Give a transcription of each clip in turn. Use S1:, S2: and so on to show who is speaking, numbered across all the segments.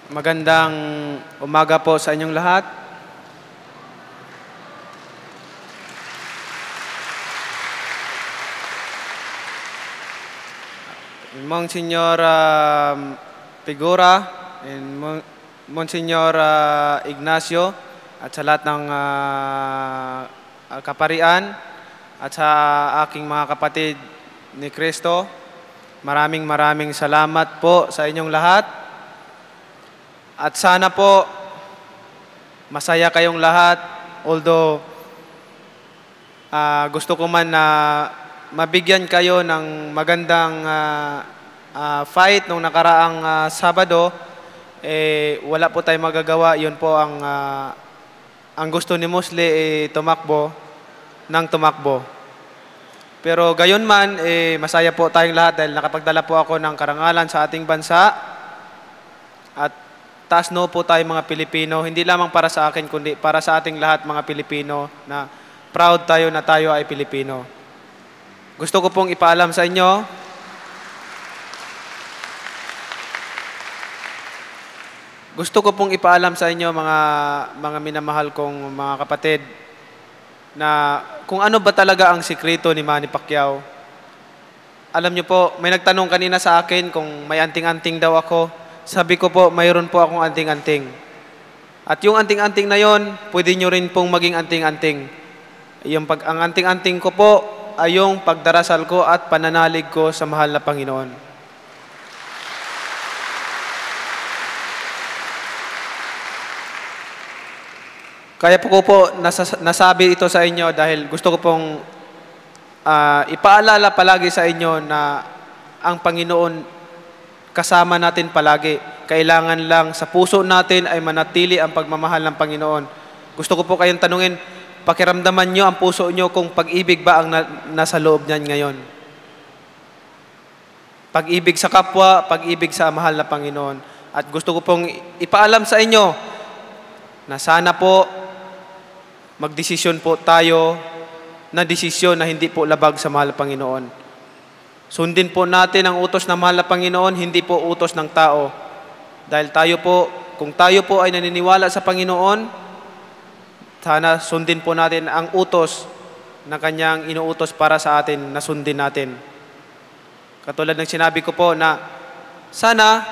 S1: Magandang umaga po sa inyong lahat. Monsignor Figura, and Monsignor Ignacio, at sa lahat ng kaparian, at sa aking mga kapatid ni Kristo, maraming salamat po sa inyong lahat. At sana po masaya kayong lahat, although gusto ko man na mabigyan kayo ng magandang fight nung nakaraang Sabado, wala po tayong magagawa. Yun po ang gusto ni Musli, tumakbo ng tumakbo. Pero gayon man, masaya po tayong lahat dahil nakapagdala po ako ng karangalan sa ating bansa. At taas no po tayo mga Pilipino, hindi lamang para sa akin, kundi para sa ating lahat mga Pilipino, na proud tayo na tayo ay Pilipino. Gusto ko pong ipaalam sa inyo, mga minamahal kong mga kapatid, na kung ano ba talaga ang sikreto ni Manny Pacquiao. Alam niyo po, may nagtanong kanina sa akin kung may anting-anting daw ako. Sabi ko po, mayroon po akong anting-anting. At yung anting-anting na yon, pwede nyo rin pong maging anting-anting. Ang anting-anting ko po ay yung pagdarasal ko at pananalig ko sa mahal na Panginoon. Kaya po ko po nasabi ito sa inyo dahil gusto ko pong ipaalala palagi sa inyo na ang Panginoon kasama natin palagi. Kailangan lang sa puso natin ay manatili ang pagmamahal ng Panginoon. Gusto ko po kayong tanungin, pakiramdaman nyo ang puso nyo kung pag-ibig ba ang nasa loob niyan ngayon. Pag-ibig sa kapwa, pag-ibig sa mahal na Panginoon. At gusto ko pong ipaalam sa inyo na sana po magdesisyon po tayo na desisyon na hindi po labag sa mahal na Panginoon. Sundin po natin ang utos ng mahal na Panginoon, hindi po utos ng tao. Dahil kung tayo po ay naniniwala sa Panginoon, sana sundin po natin ang utos na Kanyang inuutos para sa atin, na sundin natin. Katulad ng sinabi ko po na sana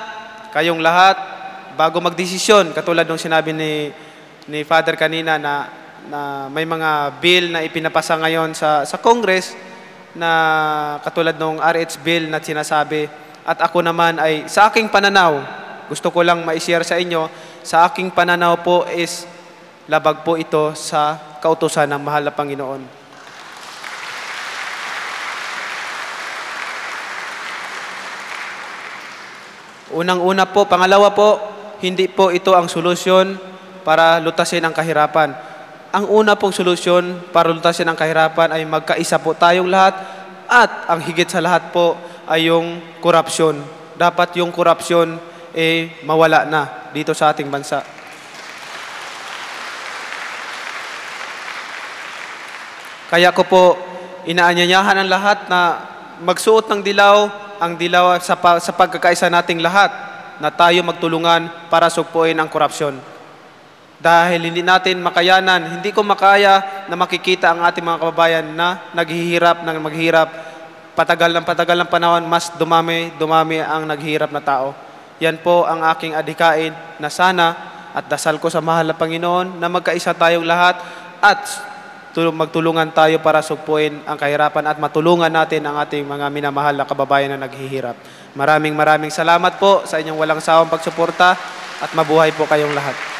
S1: kayong lahat, bago magdesisyon, katulad ng sinabi ni Father kanina na may mga bill na ipinapasa ngayon sa Congress, na katulad ng RH bill na sinasabi, at ako naman ay sa aking pananaw, gusto ko lang ma-share sa inyo, sa aking pananaw po is labag po ito sa kautusan ng mahal na Panginoon. Unang-una po, pangalawa po, hindi po ito ang solusyon para lutasin ang kahirapan. Ang una pong solusyon para lutasin ang kahirapan ay magkaisa po tayong lahat, at ang higit sa lahat po ay yung korupsyon. Dapat yung korupsyon mawala na dito sa ating bansa. Kaya ko po inaanyayahan ang lahat na magsuot ng dilaw, ang dilaw sa pagkakaisa nating lahat, na tayo magtulungan para sugpuin ang korupsyon. Dahil hindi natin makayanan, hindi ko makaya na makikita ang ating mga kababayan na maghihirap, patagal ng panahon, mas dumami ang naghihirap na tao. Yan po ang aking adhikain, na sana at dasal ko sa mahal na Panginoon na magkaisa tayong lahat at magtulungan tayo para sugpuin ang kahirapan at matulungan natin ang ating mga minamahal na kababayan na naghihirap. Maraming salamat po sa inyong walang sawang pagsuporta, at mabuhay po kayong lahat.